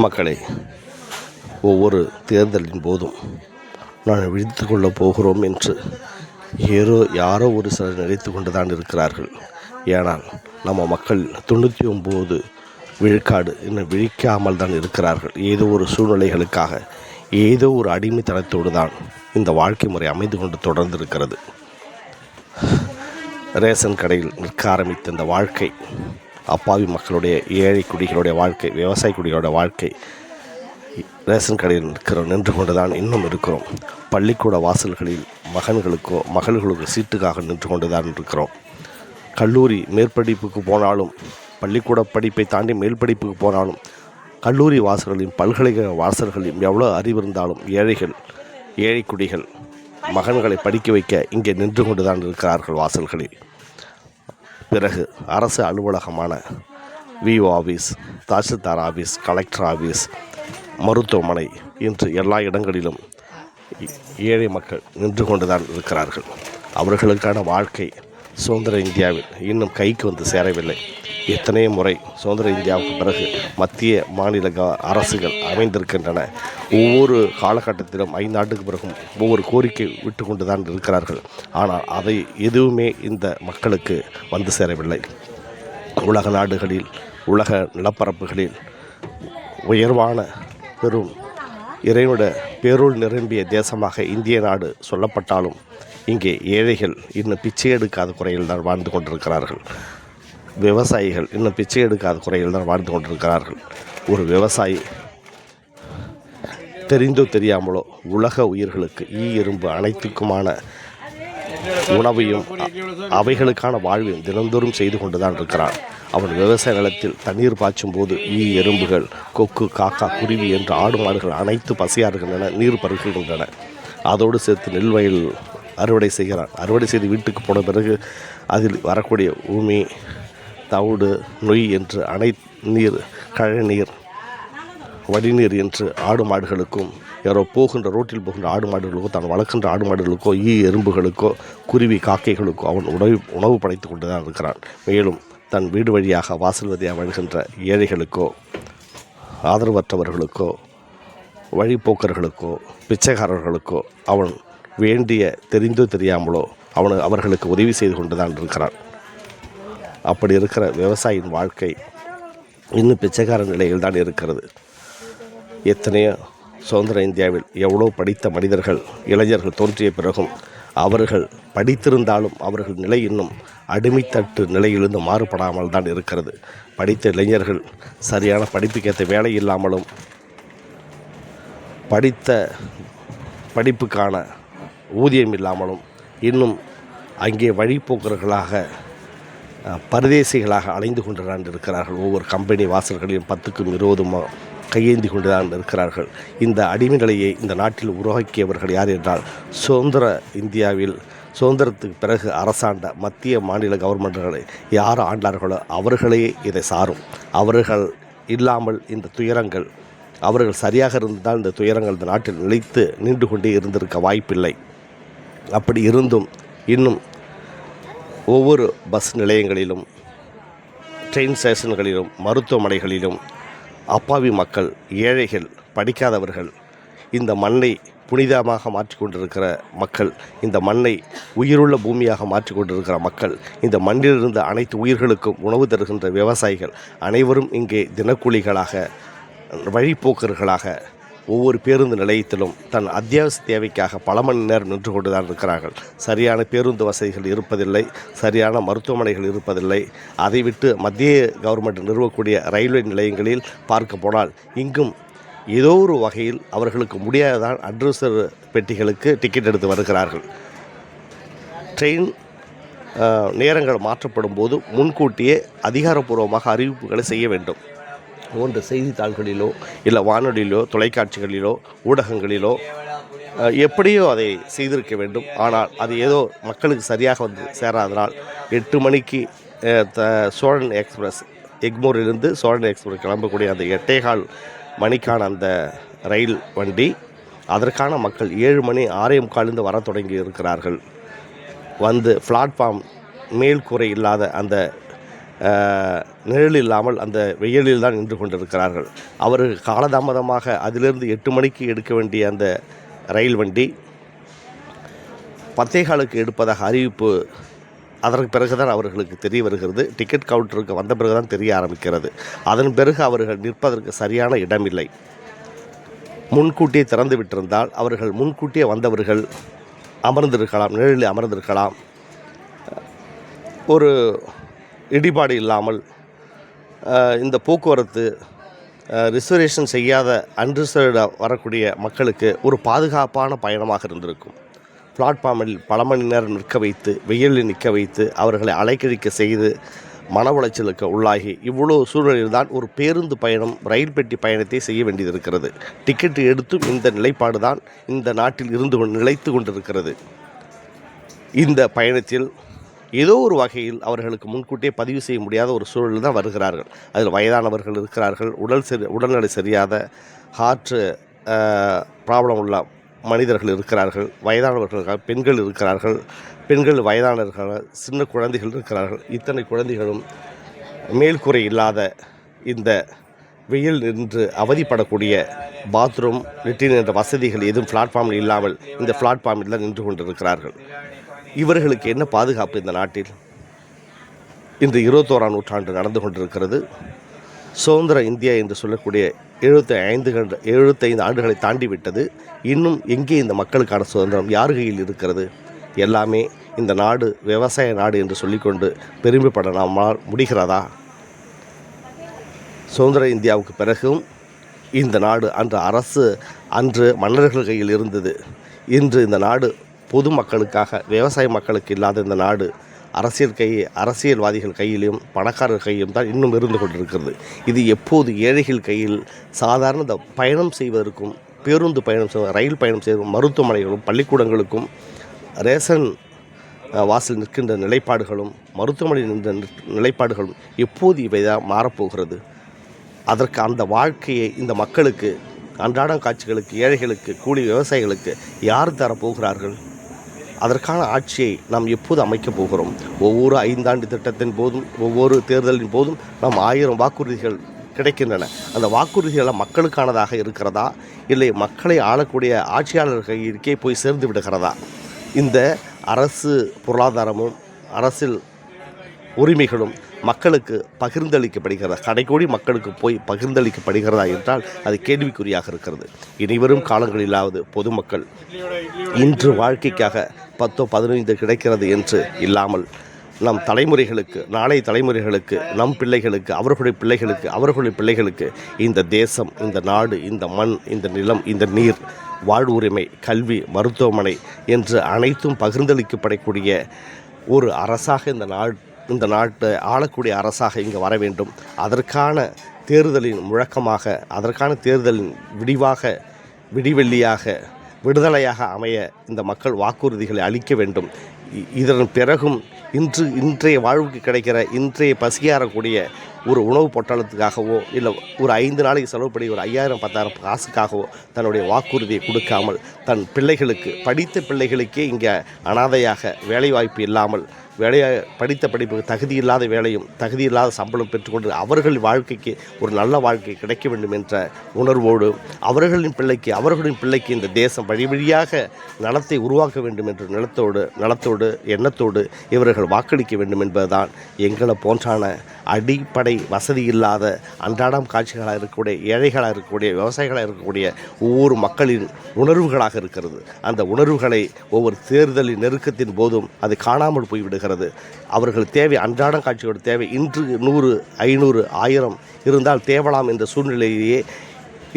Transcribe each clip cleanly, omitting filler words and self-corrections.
மக்களே, ஒவ்வொரு தேர்தலின் போதும் நான் விழித்து கொள்ளப் போகிறோம் என்று யாரோ ஒரு சிலர் நினைத்து கொண்டுதான் இருக்கிறார்கள். ஏனால் நம்ம மக்கள் 99 விழுக்காடு இன்னும் விழிக்காமல் தான் இருக்கிறார்கள். ஏதோ ஒரு சூழ்நிலைகளுக்காக, ஏதோ ஒரு அடிமைத்தனத்தோடு தான் இந்த வாழ்க்கை முறை அமைந்து கொண்டு தொடர்ந்து இருக்கிறது. ரேஷன் கடையில் நிற்க ஆரம்பித்த இந்த வாழ்க்கை, அப்பாவி மக்களுடைய, ஏழை குடிகளுடைய வாழ்க்கை, விவசாய குடிகளுடைய வாழ்க்கை, ரேஷன் கடையில் நின்று கொண்டு தான் இன்னும் இருக்கிறோம். பள்ளிக்கூட வாசல்களில் மகள்களுக்கு சீட்டுக்காக நின்று கொண்டு தான் இருக்கிறோம். கல்லூரி மேற்படிப்புக்கு போனாலும், பள்ளிக்கூட படிப்பை தாண்டி மேல் படிப்புக்கு போனாலும், கல்லூரி வாசல்களையும் பல்கலைக்கழக வாசல்களையும் எவ்வளோ அறிவு இருந்தாலும் ஏழை குடிகள் மகன்களை படிக்க வைக்க இங்கே நின்று கொண்டு தான் இருக்கிறார்கள் வாசல்களில். பிறகு அரசு அலுவலகமான VO office, tahsildar office, collector office, மருத்துவமனை என்று எல்லா இடங்களிலும் ஏழை மக்கள் நின்று கொண்டு தான் இருக்கிறார்கள். அவர்களுக்கான வாழ்க்கை சுதந்திர இந்தியாவில் இன்னும் கைக்கு வந்து சேரவில்லை. எத்தனையோ முறை சுதந்திர இந்தியாவுக்கு பிறகு மத்திய மாநில அரசுகள் அமைந்திருக்கின்றன. ஒவ்வொரு காலகட்டத்திலும் 5 ஆண்டுக்கு பிறகும் ஒவ்வொரு கோரிக்கை விட்டு கொண்டு தான் இருக்கிறார்கள். ஆனால் அதை எதுவுமே இந்த மக்களுக்கு வந்து சேரவில்லை. உலக நாடுகளில், உலக நிலப்பரப்புகளில் உயர்வான பெரும் இறைவனுடைய பேருள் நிரம்பிய தேசமாக இந்திய நாடு சொல்லப்பட்டாலும், இங்கே ஏழைகள் இன்னும் பிச்சை எடுக்காத குறையில் தான் வாழ்ந்து கொண்டிருக்கிறார்கள். விவசாயிகள் இன்னும் பிச்சை எடுக்காத குறையில் தான் வாழ்ந்து கொண்டிருக்கிறார்கள். ஒரு விவசாயி தெரிந்தோ தெரியாமலோ உலக உயிர்களுக்கு எறும்பு அனைத்துக்குமான உணவையும் அவைகளுக்கான வாழ்வையும் தினந்தோறும் செய்து கொண்டு தான் இருக்கிறான். அவன் விவசாய நிலத்தில் தண்ணீர் பாய்ச்சும் போது எறும்புகள், கொக்கு, காக்கா, குருவி என்று ஆடு மாடுகள் அனைத்து பசியாறுகின்றன, நீர் பருகுகின்றன. அதோடு சேர்த்து நெல் வயல் அறுவடை செய்கிறான். அறுவடை செய்து வீட்டுக்கு போன பிறகு அதில் வரக்கூடிய ஊமி, தவிடு, நொய் என்று நீர், கழநீர், வடிநீர் என்று ஆடு மாடுகளுக்கும், யாரோ ரோட்டில் போகின்ற ஆடு மாடுகளுக்கோ, தான் வளர்க்கின்ற ஆடு மாடுகளுக்கோ, எறும்புகளுக்கோ, குருவி, காக்கைகளுக்கோ அவன் உணவு படைத்து கொண்டு தான் இருக்கிறான். மேலும் தன் வீடு வழியாக வாசல் வழியாக வாழ்கின்ற ஏழைகளுக்கோ, ஆதரவற்றவர்களுக்கோ, வழிப்போக்கர்களுக்கோ, பிச்சைக்காரர்களுக்கோ அவன் வேண்டிய தெரிந்தோ தெரியாமலோ அவர்களுக்கு உதவி செய்து கொண்டு தான் இருக்கிறான். அப்படி இருக்கிற விவசாயியின் வாழ்க்கை இன்னும் பிச்சைக்கார நிலையில் தான் இருக்கிறது. எத்தனையோ சுதந்திர இந்தியாவில் எவ்வளோ படித்த மனிதர்கள், இளைஞர்கள் தோன்றிய பிறகும் அவர்கள் படித்திருந்தாலும் அவர்கள் நிலை இன்னும் அடிமைத்தட்டு நிலையிலிருந்து மாறுபடாமல் தான் இருக்கிறது. படித்த இளைஞர்கள் சரியான படிப்புக்கேற்ற வேலை இல்லாமலும், படித்த படிப்புக்கான ஊதியம் இல்லாமலும் இன்னும் அங்கே வழிபோக்கர்களாக, பரதேசிகளாக அலைந்து கொண்டு தான் இருக்கிறார்கள். ஒவ்வொரு கம்பெனி வாசல்களையும் 10க்கும் 20 கையேந்தி கொண்டு தான் இருக்கிறார்கள். இந்த அடிமை நிலையை இந்த நாட்டில் உருவாக்கியவர்கள் யார் என்றால், சுதந்திர இந்தியாவில் சுதந்திரத்துக்கு பிறகு அரசாண்ட மத்திய மாநில கவர்மெண்ட்களை யார் ஆண்டார்களோ அவர்களே இதை சாரும். அவர்கள் இல்லாமல் இந்த துயரங்கள், அவர்கள் சரியாக இருந்தால் இந்த துயரங்கள் இந்த நாட்டில் நிலைத்து நின்று கொண்டே இருந்திருக்க வாய்ப்பில்லை. அப்படி இருந்தும் இன்னும் ஒவ்வொரு பஸ் நிலையங்களிலும், ட்ரெயின் ஸ்டேஷன்களிலும், மருத்துவமனைகளிலும் அப்பாவி மக்கள், ஏழைகள், படிக்காதவர்கள், இந்த மண்ணை புனிதமாக மாற்றிக்கொண்டிருக்கிற மக்கள், இந்த மண்ணை உயிருள்ள பூமியாக மாற்றிக்கொண்டிருக்கிற மக்கள், இந்த மண்ணிலிருந்து அனைத்து உயிர்களுக்கும் உணவு தருகின்ற விவசாயிகள் அனைவரும் இங்கே தினக்கூலிகளாக, வழிப்போக்கர்களாக ஒவ்வொரு பேருந்து நிலையத்திலும் தன் அத்தியாவசிய தேவைக்காக பல மணி நேரம் நின்று கொண்டு தான் இருக்கிறார்கள். சரியான பேருந்து வசதிகள் இருப்பதில்லை, சரியான மருத்துவமனைகள் இருப்பதில்லை. அதை விட்டு மத்திய கவர்மெண்ட் நிறுவக்கூடிய ரயில்வே நிலையங்களில் பார்க்க போனால் இங்கும் ஏதோ ஒரு வகையில் அவர்களுக்கு முடியாததான் அட்ரஸர் பெட்டிகளுக்கு டிக்கெட் எடுத்து வருகிறார்கள். ட்ரெயின் நேரங்கள் மாற்றப்படும் போது முன்கூட்டியே அதிகாரப்பூர்வமாக அறிவிப்புகளை செய்ய வேண்டும். ஒன்று செய்தித்தாள்களிலோ, இல்லை வானொலியிலோ, தொலைக்காட்சிகளிலோ, ஊடகங்களிலோ எப்படியோ அதை செய்திருக்க வேண்டும். ஆனால் அது ஏதோ மக்களுக்கு சரியாக வந்து சேராதனால் 8 மணிக்கு சோழன் எக்ஸ்பிரஸ், எக்மோரிலிருந்து சோழன் எக்ஸ்பிரஸ் கிளம்பக்கூடிய அந்த 8:15 மணிக்கான அந்த ரயில் வண்டி, அதற்கான மக்கள் 7 மணி 6:45 வர தொடங்கி இருக்கிறார்கள். வந்து பிளாட்ஃபார்ம் மேல் கூரை இல்லாத அந்த நிழல் இல்லாமல் அந்த வெயிலில் தான் நின்று கொண்டிருக்கிறார்கள். அவர்கள் காலதாமதமாக அதிலிருந்து 8 மணிக்கு எடுக்க வேண்டிய அந்த ரயில் வண்டி 10:15க்கு எடுப்பதாக அறிவிப்பு அதற்கு பிறகுதான் அவர்களுக்கு தெரிய வருகிறது. டிக்கெட் கவுண்டருக்கு வந்த பிறகுதான் தெரிய ஆரம்பிக்கிறது. அதன் பிறகு அவர்கள் நிற்பதற்கு சரியான இடமில்லை. முன்கூட்டியே திறந்து விட்டிருந்தால் அவர்கள் முன்கூட்டியே வந்தவர்கள் அமர்ந்திருக்கலாம், நிழலில் அமர்ந்திருக்கலாம். ஒரு இடிபாடு இல்லாமல் இந்த போக்குவரத்து ரிசர்வேஷன் செய்யாத அன்ரிசர்வ்டு வரக்கூடிய மக்களுக்கு ஒரு பாதுகாப்பான பயணமாக இருந்திருக்கும். பிளாட்ஃபார்மில் பல மணி நேரம் நிற்க வைத்து, வெயிலில் நிற்க வைத்து, அவர்களை அலைக்கழிக்க செய்து மன உளைச்சலுக்கு உள்ளாகி இவ்வளோ சூழ்நிலையில்தான் ஒரு பேருந்து பயணம், ரயில் பெட்டி பயணத்தை செய்ய வேண்டியிருக்கிறது. டிக்கெட்டு எடுத்தும் இந்த நிலைப்பாடு தான் இந்த நாட்டில் நிலைத்து கொண்டிருக்கிறது. இந்த பயணத்தில் ஏதோ ஒரு வகையில் அவர்களுக்கு முன்கூட்டியே பதிவு செய்ய முடியாத ஒரு சூழலில் தான் வருகிறார்கள். அதில் வயதானவர்கள் இருக்கிறார்கள், உடல்நிலை சரியாத ஹார்ட் ப்ராப்ளம் உள்ள மனிதர்கள் இருக்கிறார்கள், வயதானவர்கள், பெண்கள் இருக்கிறார்கள், பெண்கள் வயதானவர்கள், சின்ன குழந்தைகள் இருக்கிறார்கள். இத்தனை குழந்தைகளும் மேல்கூரை இல்லாத இந்த வெயில் நின்று அவதிப்படக்கூடிய பாத்ரூம், லெட்டின் என்ற வசதிகள் எதுவும் பிளாட்ஃபார்மில் இல்லாமல் இந்த பிளாட்ஃபார்மில் தான் நின்று கொண்டிருக்கிறார்கள். இவர்களுக்கு என்ன பாதுகாப்பு இந்த நாட்டில்? இன்று 21ஆம் நூற்றாண்டு நடந்து கொண்டிருக்கிறது. சுதந்திர இந்தியா என்று சொல்லக்கூடிய 75 ஆண்டுகளை தாண்டிவிட்டது. இன்னும் எங்கே இந்த மக்களுக்கான சுதந்திரம் யார் கையில் இருக்கிறது? எல்லாமே இந்த நாடு விவசாய நாடு என்று சொல்லிக்கொண்டு பெருமைப்பட நம்மால் முடிகிறதா? சுதந்திர இந்தியாவுக்கு பிறகும் இந்த நாடு அன்று மன்னர்கள் கையில் இருந்தது. இன்று இந்த நாடு பொதுமக்களுக்காக, விவசாய மக்களுக்கு இல்லாத இந்த நாடு அரசியல்வாதிகள் கையிலும் பணக்காரர் கையிலும் தான் இன்னும் இருந்து கொண்டிருக்கிறது. இது எப்போது ஏழைகள் கையில் சாதாரண இந்த பயணம் செய்வதற்கும், பேருந்து பயணம் செய்வதும், ரயில் பயணம் செய்வதும், மருத்துவமனைகளும் பள்ளிக்கூடங்களுக்கும் ரேஷன் வாசல் நிற்கின்ற நிலைப்பாடுகளும், மருத்துவமனையில் நின்ற நிலைப்பாடுகளும் எப்போது இவை தான் மாறப்போகிறது? அதற்கு அந்த வாழ்க்கையை இந்த மக்களுக்கு, அன்றாடம் காட்சிகளுக்கு, ஏழைகளுக்கு, கூலி விவசாயிகளுக்கு யார் தரப்போகிறார்கள்? அதற்கான ஆட்சியை நாம் எப்போது அமைக்கப் போகிறோம்? ஒவ்வொரு 5 ஆண்டு திட்டத்தின் போதும், ஒவ்வொரு தேர்தலின் போதும் நாம் 1000 வாக்குறுதிகள் கிடைக்கின்றன. அந்த வாக்குறுதிகள் மக்களுக்கானதாக இருக்கிறதா, இல்லை மக்களை ஆளக்கூடிய ஆட்சியாளர்களுக்கே போய் சேர்ந்து விடுகிறதா? இந்த அரசு பொருளாதாரமும் அரசியல் உரிமைகளும் மக்களுக்கு பகிர்ந்தளிக்கப்படுகிறதா, கடைக்கோடி மக்களுக்கு போய் பகிர்ந்தளிக்கப்படுகிறதா என்றால் அது கேள்விக்குறியாக இருக்கிறது. இனிவரும் காலங்களிலாவது பொதுமக்கள் இன்று வாழ்க்கைக்காக 10-15 கிடைக்கிறது என்று இல்லாமல் நம் தலைமுறைகளுக்கு, நாளை தலைமுறைகளுக்கு, நம் பிள்ளைகளுக்கு, அவர்களுடைய பிள்ளைகளுக்கு இந்த தேசம், இந்த நாடு, இந்த மண், இந்த நிலம், இந்த நீர், வாழ்வுரிமை, கல்வி, மருத்துவமனை என்று அனைத்தும் பகிர்ந்தளிக்கப்படக்கூடிய ஒரு அரசாக இந்த நாட்டை ஆளக்கூடிய அரசாக இங்கே வர வேண்டும். அதற்கான தேர்தலின் முழக்கமாக, அதற்கான தேர்தலின் விடிவெள்ளியாக, விடுதலையாக அமைய இந்த மக்கள் வாக்குறுதிகளை அளிக்க வேண்டும். இதன் பிறகும் இன்றைய வாழ்வுக்கு கிடைக்கிற, இன்றைய பசியாறக்கூடிய ஒரு உணவு பொட்டலத்துக்காகவோ, இல்லை ஒரு 5 நாளைக்கு செலவுப்படி ஒரு 5000-10,000 காசுக்காகவோ தன்னுடைய வாக்குறுதியை கொடுக்காமல், தன் பிள்ளைகளுக்கு, படித்த பிள்ளைகளுக்கே இங்கே அனாதையாக, வேலைவாய்ப்பு இல்லாமல், படித்த படிப்புக்கு தகுதியில்லாத வேலையும் தகுதியில்லாத சம்பளம் பெற்றுக்கொண்டு அவர்கள் வாழ்க்கைக்கு ஒரு நல்ல வாழ்க்கை கிடைக்க வேண்டும் என்ற உணர்வோடு, அவர்களின் பிள்ளைக்கு இந்த தேசம் வழியாக நலத்தை உருவாக்க வேண்டும் என்ற நலத்தோடு எண்ணத்தோடு இவர்கள் வாக்களிக்க வேண்டும் என்பதுதான் எங்களை போன்றான அடிப்படை வசதி இல்லாத, அன்றாடம் காட்சிகளாக இருக்கக்கூடிய, ஏழைகளாக இருக்கக்கூடிய, விவசாயிகளாக இருக்கக்கூடிய ஒவ்வொரு மக்களின் உணர்வுகளாக இருக்கிறது. அந்த உணர்வுகளை ஒவ்வொரு தேர்தலின் நெருக்கத்தின் போதும் அது காணாமல் போய்விடுகிறது. அவர்கள் தேவை, அன்றாடம் காட்சியோட தேவை இன்று 100, 500, 1000 இருந்தால் தேவலாம் என்ற சூழ்நிலையிலேயே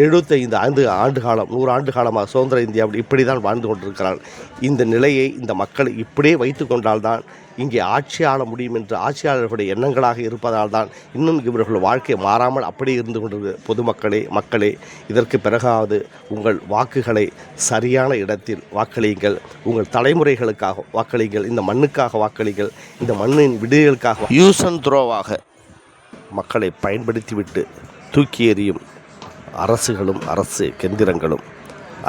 75 ஆண்டு காலம், 100 ஆண்டு காலமாக சுதந்திர இந்தியாவில் இப்படி தான் வாழ்ந்து கொண்டிருக்கிறார்கள். இந்த நிலையை இந்த மக்கள் இப்படியே வைத்து கொண்டால்தான் இங்கே ஆட்சி ஆள முடியும் என்று ஆட்சியாளர்களுடைய எண்ணங்களாக இருப்பதால் தான் இன்னும் இவர்கள் வாழ்க்கை மாறாமல் அப்படியே இருந்து கொண்டிருக்கிறது. மக்களே இதற்கு பிறகாவது உங்கள் வாக்குகளை சரியான இடத்தில் வாக்களியுங்கள். உங்கள் தலைமுறைகளுக்காக வாக்களியுங்கள். இந்த மண்ணுக்காக வாக்களியுங்கள். இந்த மண்ணின் விடுதலுக்காக. யூஸ் அண்ட் த்ரோவாக மக்களை பயன்படுத்திவிட்டு தூக்கி எறியும் அரசு கேந்திரங்களும்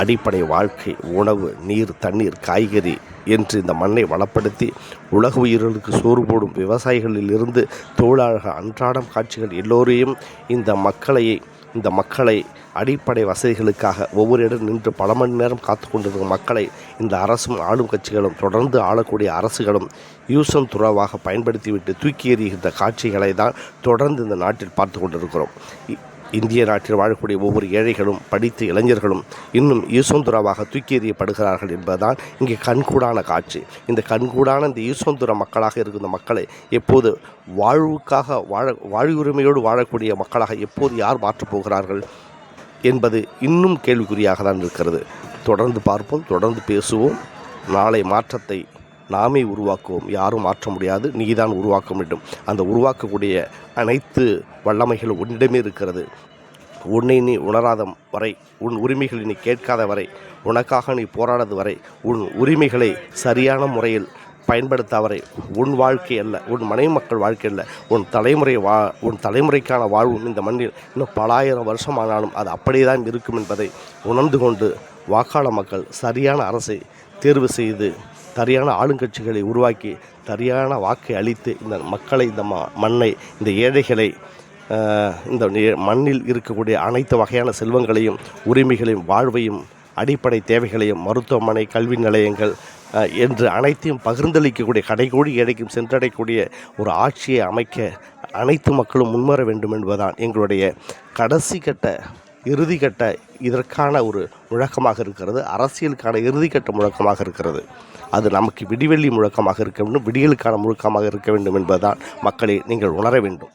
அடிப்படை வாழ்க்கை, உணவு, நீர், தண்ணீர், காய்கறி என்று இந்த மண்ணை வளப்படுத்தி உலக உயிர்களுக்கு சோறு போடும் விவசாயிகளில் இருந்து தொழிலாளர்கள் அன்றாடம் காட்சிகள் எல்லோரையும் இந்த மக்களை அடிப்படை வசதிகளுக்காக ஒவ்வொரு இடம் நின்று பல மணி நேரம் காத்து கொண்டிருக்கும் மக்களை இந்த அரசும் ஆளும் கட்சிகளும் தொடர்ந்து ஆளக்கூடிய அரசுகளும் யூசன் துறவாக பயன்படுத்திவிட்டு தூக்கி எறிகின்ற காட்சிகளை தான் தொடர்ந்து இந்த நாட்டில் பார்த்து கொண்டிருக்கிறோம். இந்திய நாட்டில் வாழக்கூடிய ஒவ்வொரு ஏழைகளும் படித்த இளைஞர்களும் இன்னும் யூசந்துராவாக தூக்கி எறியப்படுகிறார்கள் என்பதுதான் இங்கே கண்கூடான காட்சி. இந்த கண்கூடான இந்த யூசந்துரா மக்களாக இருக்கின்ற மக்களை எப்போது வாழ்வுக்காக வாழ்வுரிமையோடு வாழக்கூடிய மக்களாக எப்போது யார் மாற்றப் போகிறார்கள் என்பது இன்னும் கேள்விக்குறியாக தான் இருக்கிறது. தொடர்ந்து பார்ப்போம், தொடர்ந்து பேசுவோம். நாளை மாற்றத்தை நாமே உருவாக்குவோம். யாரும் மாற்ற முடியாது, நீதான் உருவாக்க வேண்டும். அந்த உருவாக்கக்கூடிய அனைத்து வல்லமைகளும் உன்னிடமே இருக்கிறது. உன்னை நீ உணராத வரை, உன் உரிமைகளை நீ கேட்காத வரை, உனக்காக நீ போராடாத வரை, உன் உரிமைகளை சரியான முறையில் பயன்படுத்தாவரை உன் வாழ்க்கை அல்ல, உன் மனைவி மக்கள் வாழ்க்கை அல்ல, உன் தலைமுறைக்கான வாழ்வும் இந்த மண்ணில் இன்னும் பல ஆயிரம் வருஷம் ஆனாலும் அது அப்படியே தான் இருக்கும் என்பதை உணர்ந்து கொண்டு வாக்காள மக்கள் சரியான அரசை தேர்வு செய்து சரியான ஆளுங்கட்சிகளை உருவாக்கி சரியான வாக்கை அளித்து இந்த மக்களை, இந்த மண்ணை, இந்த ஏழைகளை, இந்த மண்ணில் இருக்கக்கூடிய அனைத்து வகையான செல்வங்களையும் உரிமைகளையும் வாழ்வையும் அடிப்படை தேவைகளையும் மருத்துவமனை, கல்வி நிலையங்கள் என்று அனைத்தையும் பகிர்ந்தளிக்கக்கூடிய கடைகோடி ஏழைக்கும் சென்றடையக்கூடிய ஒரு ஆட்சியை அமைக்க அனைத்து மக்களும் முன்வர வேண்டும் என்பதுதான் எங்களுடைய இறுதிக்கட்ட இதற்கான ஒரு முழக்கமாக இருக்கிறது. அரசியலுக்கான இறுதிக்கட்ட முழக்கமாக இருக்கிறது. அது நமக்கு விடிவெள்ளி முழக்கமாக இருக்க வேண்டும், விடியலுக்கான முழக்கமாக இருக்க வேண்டும் என்பதுதான் மக்களை நீங்கள் உணர வேண்டும்.